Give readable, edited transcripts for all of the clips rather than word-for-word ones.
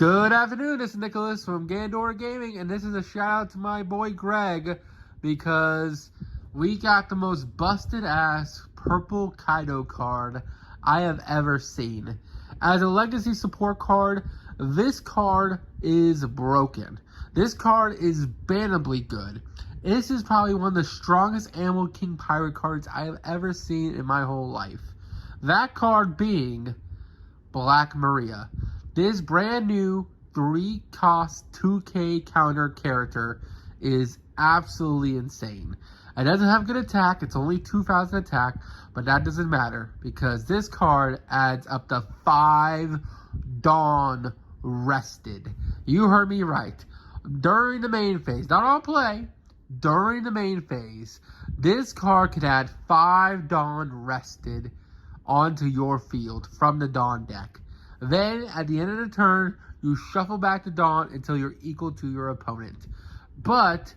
Good afternoon, this is Nicholas from Gandora Gaming, and this is a shout out to my boy Greg, because we got the most busted ass purple Kaido card I have ever seen. As a legacy support card, this card is broken. This card is bannably good. This is probably one of the strongest Animal King Pirate cards I have ever seen in my whole life. That card being Black Maria. This brand new 3-cost 2k counter character is absolutely insane. It doesn't have good attack, it's only 2,000 attack, but that doesn't matter because this card adds up to 5 Dawn rested. You heard me right. During the main phase, not on play, during the main phase, this card can add 5 Dawn rested onto your field from the Dawn deck. Then, at the end of the turn, you shuffle back the Dawn until you're equal to your opponent. But,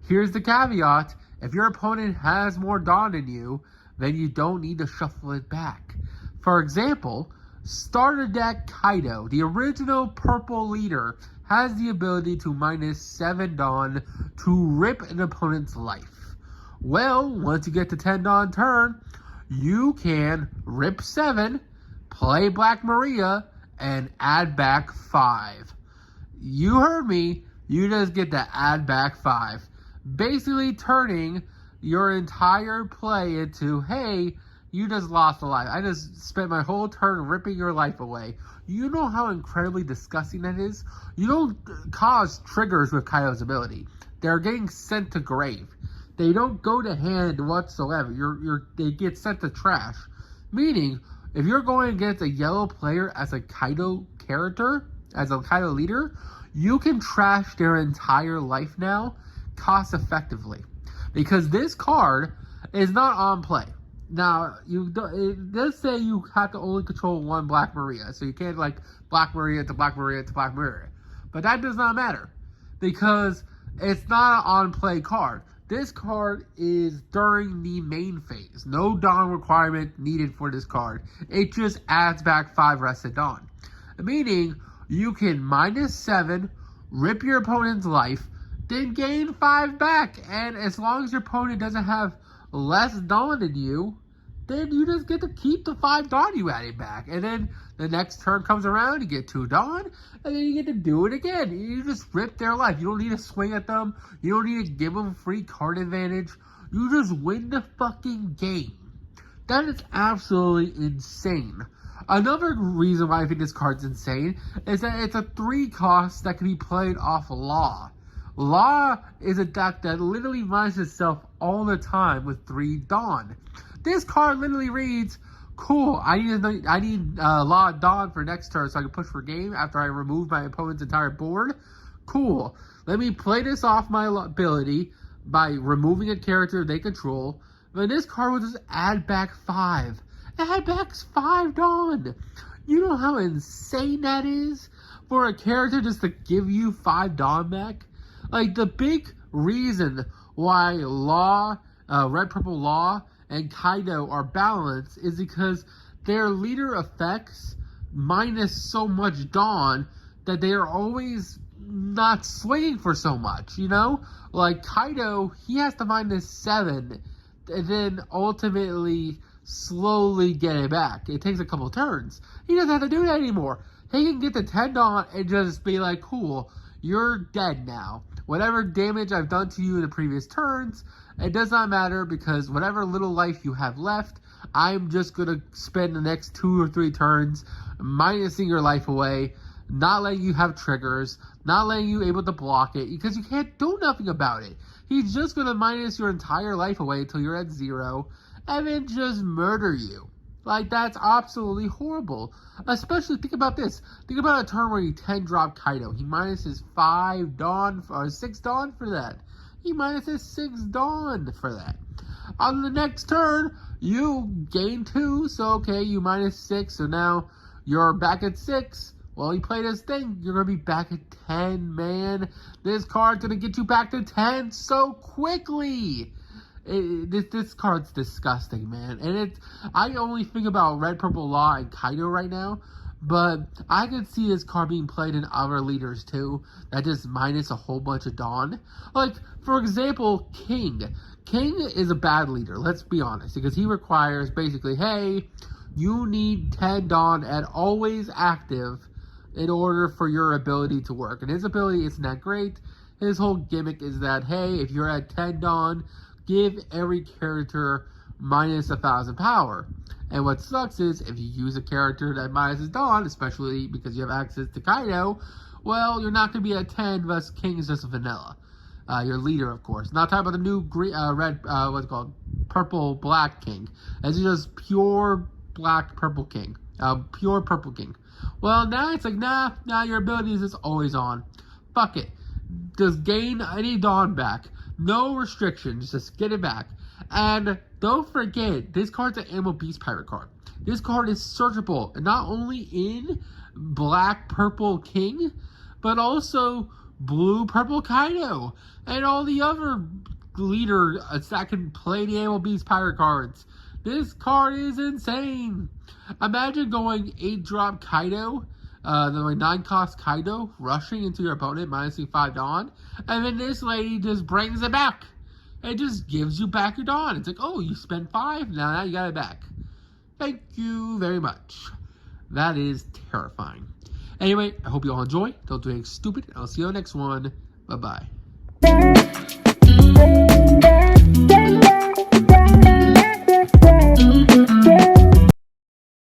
here's the caveat. If your opponent has more Dawn than you, then you don't need to shuffle it back. For example, starter deck Kaido, the original purple leader, has the ability to minus 7 Dawn to rip an opponent's life. Well, once you get to 10 Dawn turn, you can rip 7, play Black Maria, and add back 5. You heard me. You just get to add back 5. Basically turning your entire play into, hey, you just lost a life. I just spent my whole turn ripping your life away. You know how incredibly disgusting that is? You don't cause triggers with Kaido's ability. They're getting sent to grave. They don't go to hand whatsoever. They get sent to trash. Meaning, if you're going against a yellow player as a Kaido character, as a Kaido leader, you can trash their entire life now cost effectively. Because this card is not on play. Now, it does say you have to only control one Black Maria. So you can't like Black Maria to Black Maria to Black Maria. But that does not matter. Because it's not an on play card. This card is during the main phase. No Dawn requirement needed for this card. It just adds back 5 rested Dawn. Meaning, you can minus 7, rip your opponent's life, then gain 5 back. And as long as your opponent doesn't have less Dawn than you, then you just get to keep the 5 Dawn you added back. And then the next turn comes around, you get 2 Dawn, and then you get to do it again. You just rip their life. You don't need to swing at them. You don't need to give them free card advantage. You just win the fucking game. That is absolutely insane. Another reason why I think this card's insane is that it's a 3-cost that can be played off Law. Law is a deck that literally minds itself all the time with 3 Dawn. This card literally reads, cool, I need Law Dawn for next turn so I can push for game after I remove my opponent's entire board. Cool. Let me play this off my ability by removing a character they control. Then this card will just add back 5. Add back 5 Dawn. You know how insane that is for a character just to give you 5 Dawn back? Like, the big reason why Law, Red Purple Law, and Kaido are balanced is because their leader effects minus so much Dawn that they are always not swinging for so much, you know? Like, Kaido, he has to minus 7 and then ultimately slowly get it back. It takes a couple turns. He doesn't have to do that anymore. He can get to 10 Dawn and just be like, cool, you're dead now. Whatever damage I've done to you in the previous turns, it does not matter because whatever little life you have left, I'm just going to spend the next 2 or 3 turns minusing your life away, not letting you have triggers, not letting you able to block it because you can't do nothing about it. He's just going to minus your entire life away until you're at 0 and then just murder you. Like, that's absolutely horrible. Especially, think about this. Think about a turn where you 10-drop Kaido. He minuses 5 Dawn, or 6 Dawn for that. He minuses 6 Dawn for that. On the next turn, you gain 2, so okay, you minus 6, so now you're back at 6. Well, you play this thing, you're going to be back at 10, man. This card's going to get you back to 10 so quickly. This card's disgusting, man. And I only think about Red Purple Law and Kaido right now But I could see this card being played in other leaders too, that just minus a whole bunch of Dawn. Like, for example, King. King is a bad leader, let's be honest, because he requires basically, hey, you need 10 Dawn and always active in order for your ability to work. And his ability isn't that great. His whole gimmick is that, hey, if you're at 10 Dawn, give every character minus 1,000 power. And what sucks is, if you use a character that minuses Dawn, especially because you have access to Kaido, well, you're not going to be at 10, thus King is just vanilla. Your leader, of course. Not talking about the new green, what's it called? Purple Black King. This is just pure Black Purple King. Pure Purple King. Well, now it's like, nah, your ability is just always on. Fuck it. Just gain any Dawn back. No restrictions, just get it back. And don't forget, this card's an Animal Beast Pirate card. This card is searchable, not only in Black Purple King, but also Blue Purple Kaido, and all the other leaders that can play the Animal Beast Pirate cards. This card is insane. Imagine going 8-drop Kaido, the 9-cost Kaido, rushing into your opponent, minusing 5 Dawn, and then this lady just brings it back. It just gives you back your Dawn. It's like, oh, you spent 5, now you got it back. Thank you very much. That is terrifying. Anyway, I hope you all enjoy. Don't do anything stupid. I'll see you on the next one. Bye-bye.